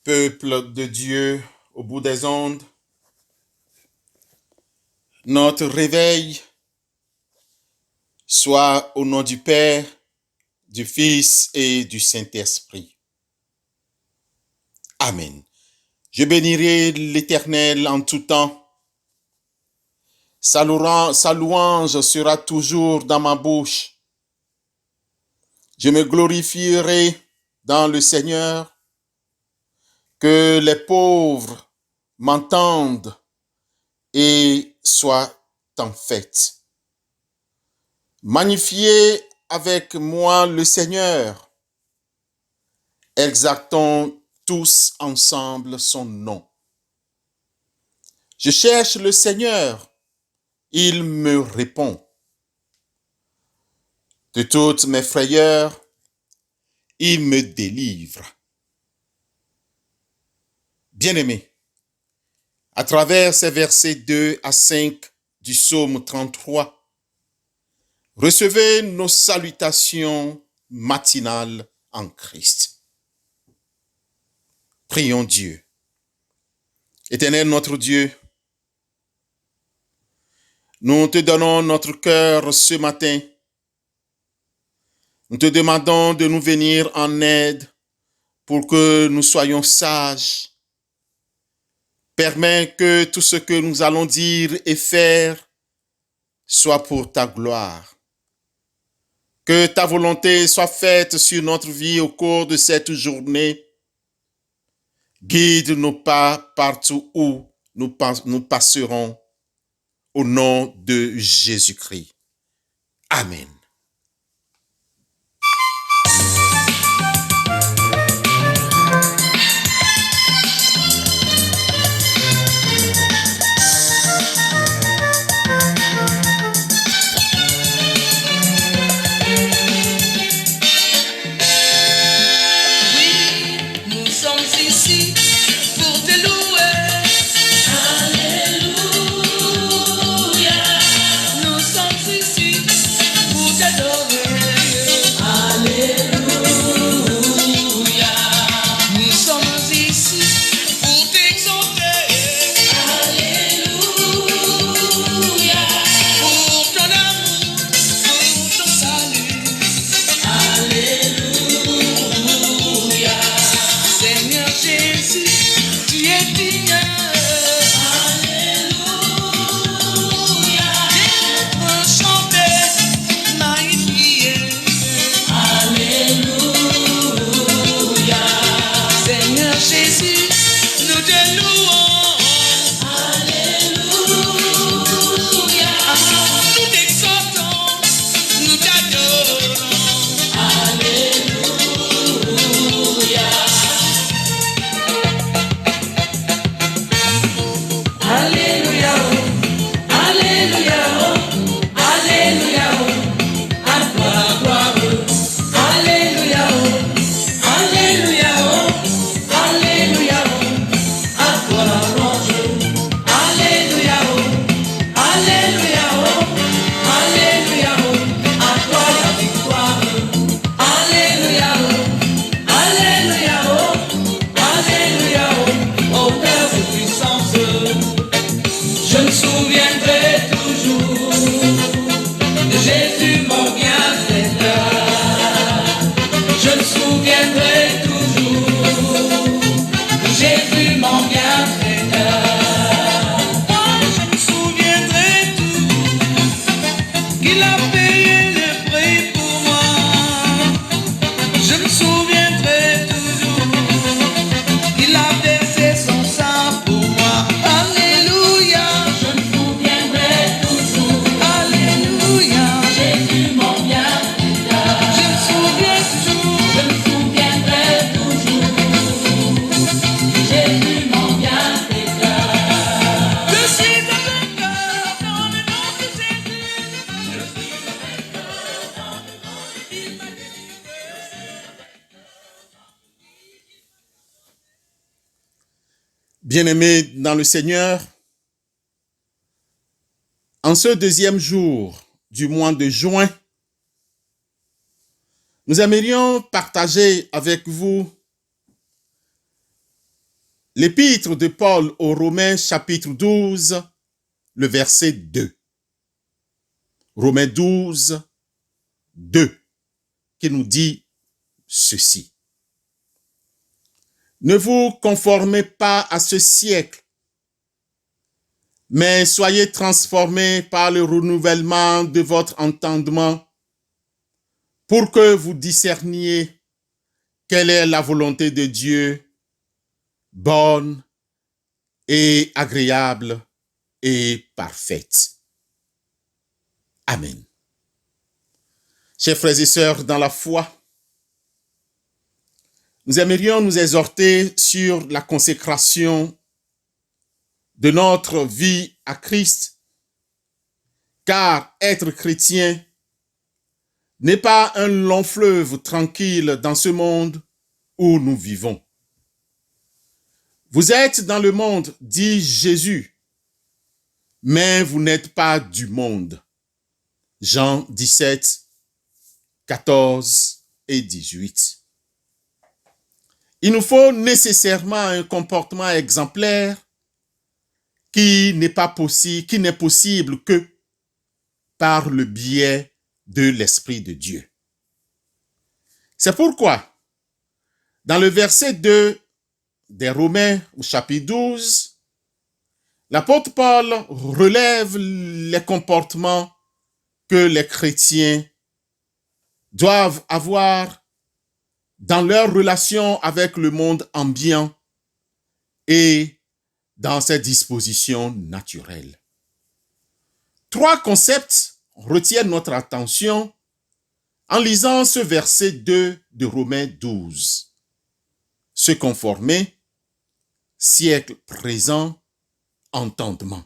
Peuple de Dieu au bout des ondes, notre réveil soit au nom du Père, du Fils et du Saint-Esprit. Amen. Je bénirai l'Éternel en tout temps. Sa louange sera toujours dans ma bouche. Je me glorifierai dans le Seigneur. Que les pauvres m'entendent et soient en fête. Magnifiez avec moi le Seigneur. Exaltons tous ensemble son nom. Je cherche le Seigneur, il me répond. De toutes mes frayeurs, il me délivre. Bien-aimés, à travers ces versets 2 à 5 du psaume 33, recevez nos salutations matinales en Christ. Prions Dieu. Éternel notre Dieu, nous te donnons notre cœur ce matin. Nous te demandons de nous venir en aide pour que nous soyons sages. Permets que tout ce que nous allons dire et faire soit pour ta gloire. Que ta volonté soit faite sur notre vie au cours de cette journée. Guide nos pas partout où nous passerons. Au nom de Jésus-Christ. Amen. Bien-aimés dans le Seigneur, en ce deuxième jour du mois de juin, nous aimerions partager avec vous l'épître de Paul aux Romains, chapitre 12, le verset 2. Romains 12, 2, qui nous dit ceci. Ne vous conformez pas à ce siècle, mais soyez transformés par le renouvellement de votre entendement pour que vous discerniez quelle est la volonté de Dieu, bonne et agréable et parfaite. Amen. Chers frères et sœurs dans la foi, nous aimerions nous exhorter sur la consécration de notre vie à Christ, car être chrétien n'est pas un long fleuve tranquille dans ce monde où nous vivons. Vous êtes dans le monde, dit Jésus, mais vous n'êtes pas du monde. Jean 17, 14 et 18. Il nous faut nécessairement un comportement exemplaire qui n'est possible que par le biais de l'Esprit de Dieu. C'est pourquoi, dans le verset 2 des Romains au chapitre 12, l'apôtre Paul relève les comportements que les chrétiens doivent avoir dans leur relation avec le monde ambiant et dans ses dispositions naturelles. 3 concepts retiennent notre attention en lisant ce verset 2 de Romains 12. Se conformer, siècle présent, entendement.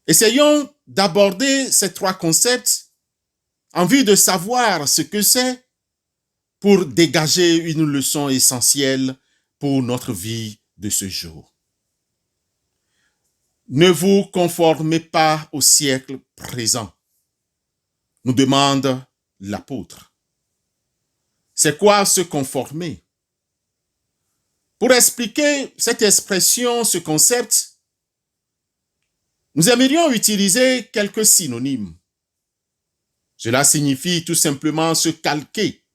Essayons d'aborder ces 3 concepts en vue de savoir ce que c'est pour dégager une leçon essentielle pour notre vie de ce jour. Ne vous conformez pas au siècle présent, nous demande l'apôtre. C'est quoi se conformer? Pour expliquer cette expression, ce concept, nous aimerions utiliser quelques synonymes. Cela signifie tout simplement se calquer,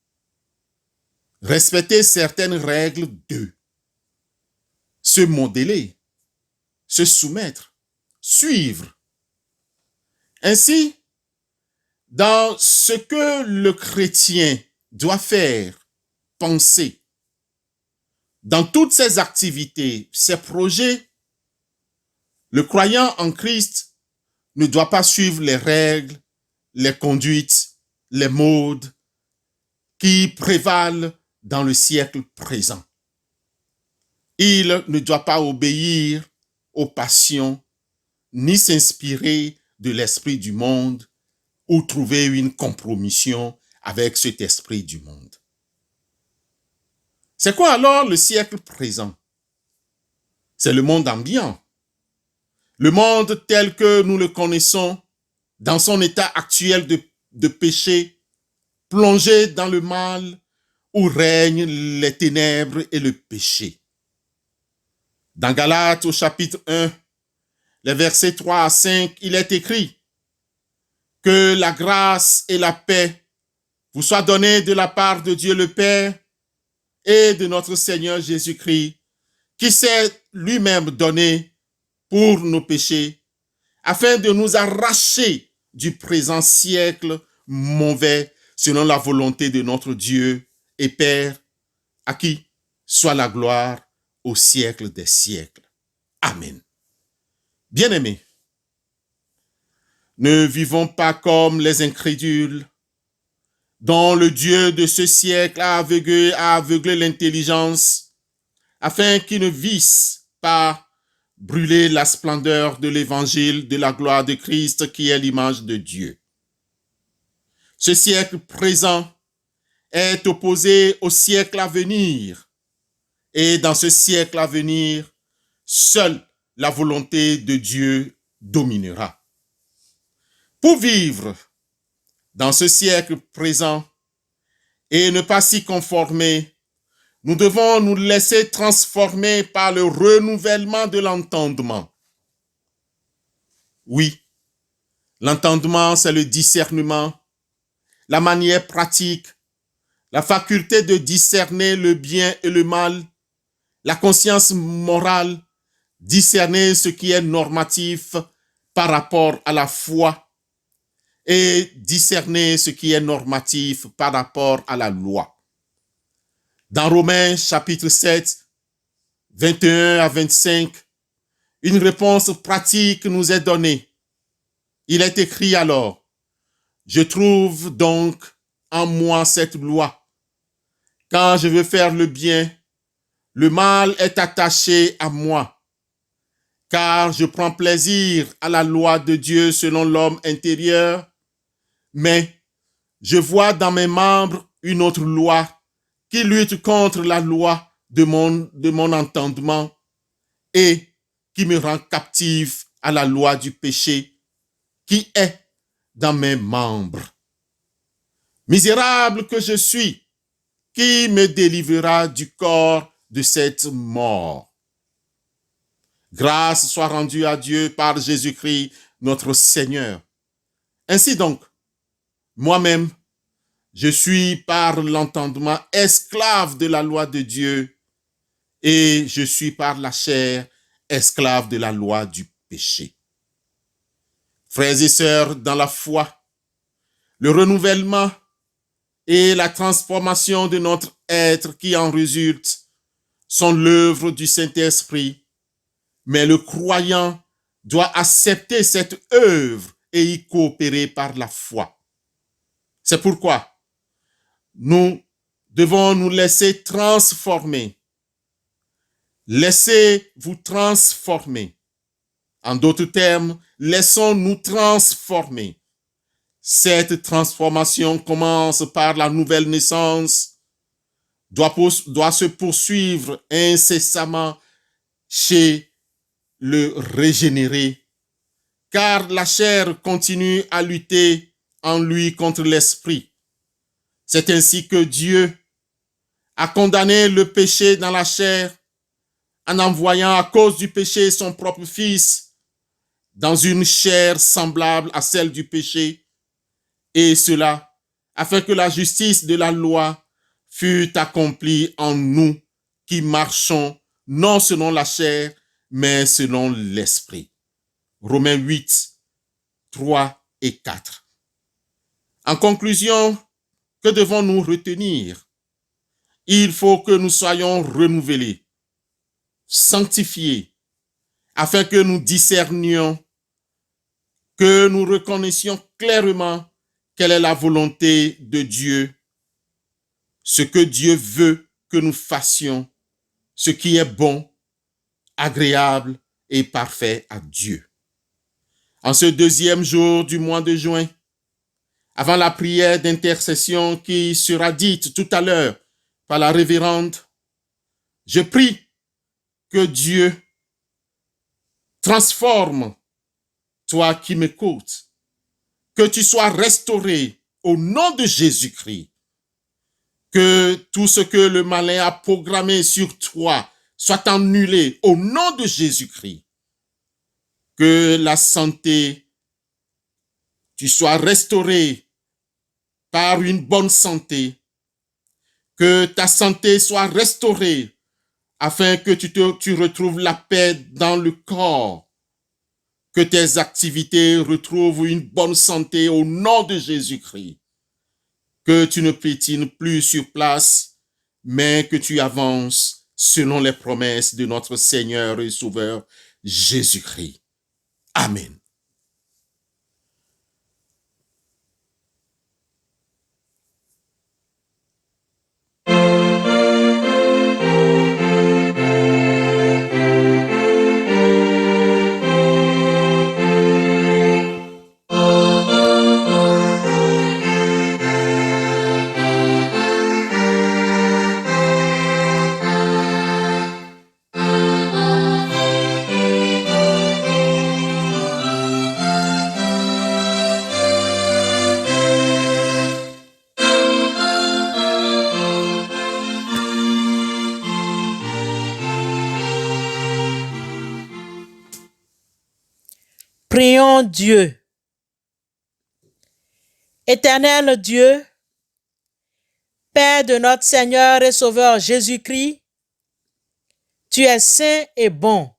respecter certaines règles de, se modeler, se soumettre, suivre. Ainsi, dans ce que le chrétien doit faire, penser, dans toutes ses activités, ses projets, le croyant en Christ ne doit pas suivre les règles, les conduites, les modes qui prévalent dans le siècle présent. Il ne doit pas obéir aux passions, ni s'inspirer de l'esprit du monde ou trouver une compromission avec cet esprit du monde. C'est quoi alors le siècle présent? C'est le monde ambiant. Le monde tel que nous le connaissons, dans son état actuel de péché, plongé dans le mal, où règnent les ténèbres et le péché. Dans Galates au chapitre 1, les versets 3 à 5, il est écrit que la grâce et la paix vous soient données de la part de Dieu le Père et de notre Seigneur Jésus-Christ, qui s'est lui-même donné pour nos péchés, afin de nous arracher du présent siècle mauvais, selon la volonté de notre Dieu et Père, à qui soit la gloire au siècle des siècles. Amen. Bien-aimés, ne vivons pas comme les incrédules, dont le Dieu de ce siècle a aveuglé l'intelligence, afin qu'ils ne vissent pas brûler la splendeur de l'évangile de la gloire de Christ qui est l'image de Dieu. Ce siècle présent est opposé au siècle à venir, et dans ce siècle à venir, seule la volonté de Dieu dominera. Pour vivre dans ce siècle présent et ne pas s'y conformer, nous devons nous laisser transformer par le renouvellement de l'entendement. Oui, l'entendement, c'est le discernement, la manière pratique, la faculté de discerner le bien et le mal, la conscience morale, discerner ce qui est normatif par rapport à la foi et discerner ce qui est normatif par rapport à la loi. Dans Romains chapitre 7, 21 à 25, une réponse pratique nous est donnée. Il est écrit alors, « Je trouve donc en moi cette loi. Quand je veux faire le bien, le mal est attaché à moi. Car je prends plaisir à la loi de Dieu selon l'homme intérieur, mais je vois dans mes membres une autre loi qui lutte contre la loi de mon entendement et qui me rend captif à la loi du péché qui est dans mes membres. Misérable que je suis, qui me délivrera du corps de cette mort? Grâce soit rendue à Dieu par Jésus-Christ, notre Seigneur. Ainsi donc, moi-même, je suis par l'entendement esclave de la loi de Dieu et je suis par la chair esclave de la loi du péché. Frères et sœurs, dans la foi, le renouvellement et la transformation de notre être qui en résulte sont l'œuvre du Saint-Esprit, mais le croyant doit accepter cette œuvre et y coopérer par la foi. C'est pourquoi nous devons nous laisser transformer. Laissez-vous transformer. En d'autres termes, laissons-nous transformer. Cette transformation commence par la nouvelle naissance, doit se poursuivre incessamment chez le régénéré, car la chair continue à lutter en lui contre l'esprit. C'est ainsi que Dieu a condamné le péché dans la chair en envoyant à cause du péché son propre Fils dans une chair semblable à celle du péché, et cela afin que la justice de la loi fût accomplie en nous qui marchons non selon la chair, mais selon l'esprit. Romains 8, 3 et 4. En conclusion, que devons-nous retenir? Il faut que nous soyons renouvelés, sanctifiés, afin que nous discernions, que nous reconnaissions clairement quelle est la volonté de Dieu, ce que Dieu veut que nous fassions, ce qui est bon, agréable et parfait à Dieu. En ce deuxième jour du mois de juin, avant la prière d'intercession qui sera dite tout à l'heure par la révérende, je prie que Dieu transforme toi qui m'écoutes, que tu sois restauré au nom de Jésus-Christ, que tout ce que le malin a programmé sur toi soit annulé au nom de Jésus-Christ, que la santé, tu sois restauré par une bonne santé, que ta santé soit restaurée afin que tu retrouves la paix dans le corps, que tes activités retrouvent une bonne santé au nom de Jésus-Christ, que tu ne piétines plus sur place, mais que tu avances selon les promesses de notre Seigneur et Sauveur Jésus-Christ. Amen. Prions Dieu. Éternel Dieu, Père de notre Seigneur et Sauveur Jésus-Christ, tu es saint et bon.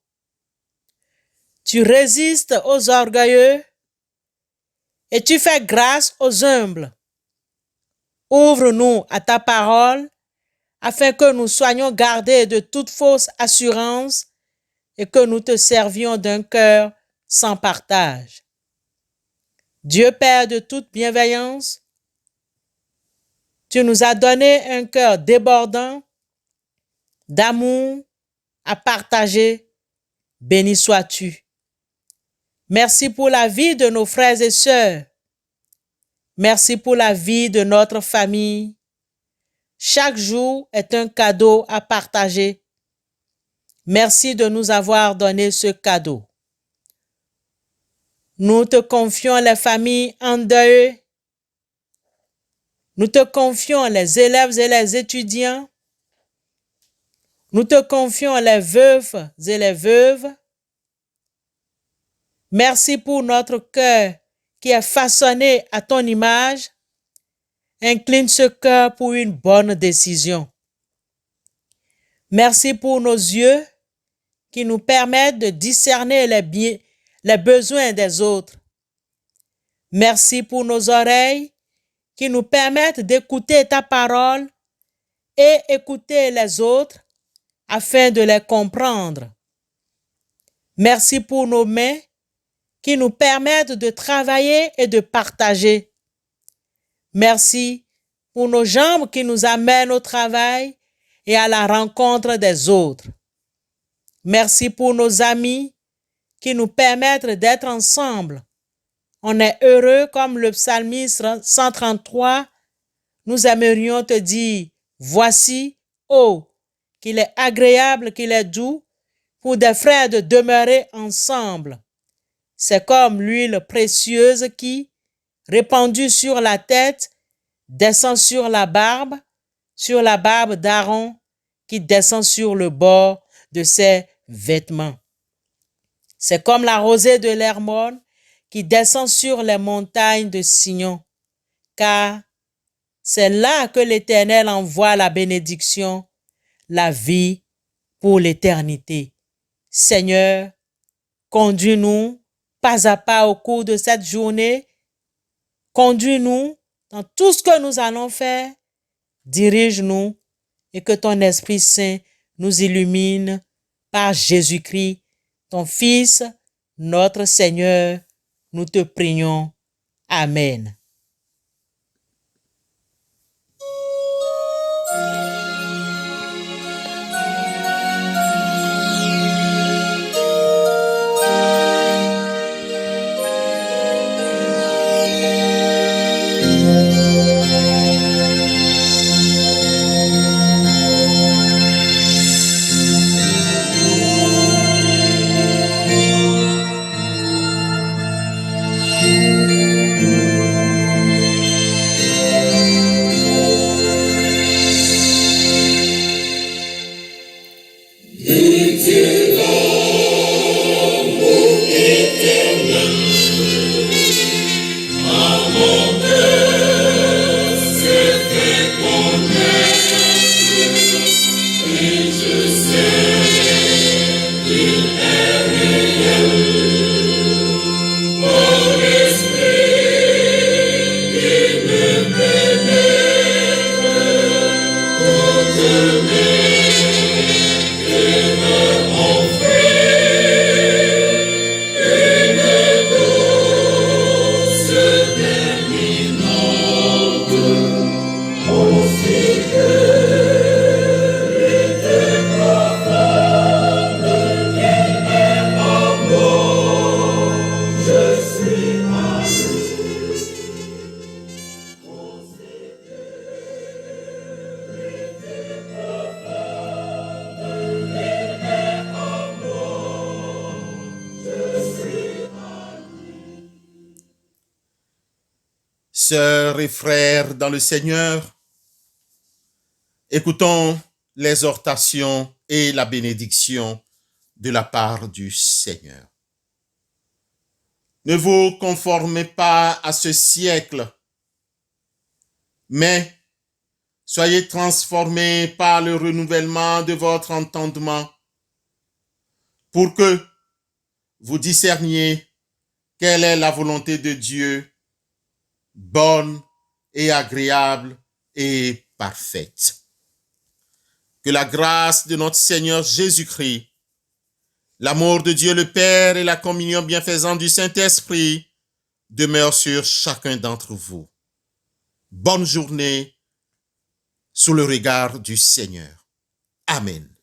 Tu résistes aux orgueilleux et tu fais grâce aux humbles. Ouvre-nous à ta parole afin que nous soyons gardés de toute fausse assurance et que nous te servions d'un cœur sans partage. Dieu Père de toute bienveillance, tu nous as donné un cœur débordant d'amour à partager. Béni sois-tu. Merci pour la vie de nos frères et sœurs. Merci pour la vie de notre famille. Chaque jour est un cadeau à partager. Merci de nous avoir donné ce cadeau. Nous te confions les familles en deuil. Nous te confions les élèves et les étudiants. Nous te confions les veufs et les veuves. Merci pour notre cœur qui est façonné à ton image. Incline ce cœur pour une bonne décision. Merci pour nos yeux qui nous permettent de discerner les besoins des autres. Merci pour nos oreilles qui nous permettent d'écouter ta parole et écouter les autres afin de les comprendre. Merci pour nos mains qui nous permettent de travailler et de partager. Merci pour nos jambes qui nous amènent au travail et à la rencontre des autres. Merci pour nos amis qui nous permettent d'être ensemble. On est heureux comme le psalmiste 133. Nous aimerions te dire, voici, oh, qu'il est agréable, qu'il est doux pour des frères de demeurer ensemble. C'est comme l'huile précieuse qui, répandue sur la tête, descend sur la barbe d'Aaron, qui descend sur le bord de ses vêtements. C'est comme la rosée de l'Hermon qui descend sur les montagnes de Sion, car c'est là que l'Éternel envoie la bénédiction, la vie pour l'éternité. Seigneur, conduis-nous pas à pas au cours de cette journée. Conduis-nous dans tout ce que nous allons faire. Dirige-nous et que ton Esprit Saint nous illumine par Jésus-Christ, ton Fils, notre Seigneur. Nous te prions. Amen. Sœurs et frères dans le Seigneur, écoutons l'exhortation et la bénédiction de la part du Seigneur. Ne vous conformez pas à ce siècle, mais soyez transformés par le renouvellement de votre entendement pour que vous discerniez quelle est la volonté de Dieu, bonne et agréable et parfaite. Que la grâce de notre Seigneur Jésus-Christ, l'amour de Dieu le Père et la communion bienfaisante du Saint-Esprit demeurent sur chacun d'entre vous. Bonne journée sous le regard du Seigneur. Amen.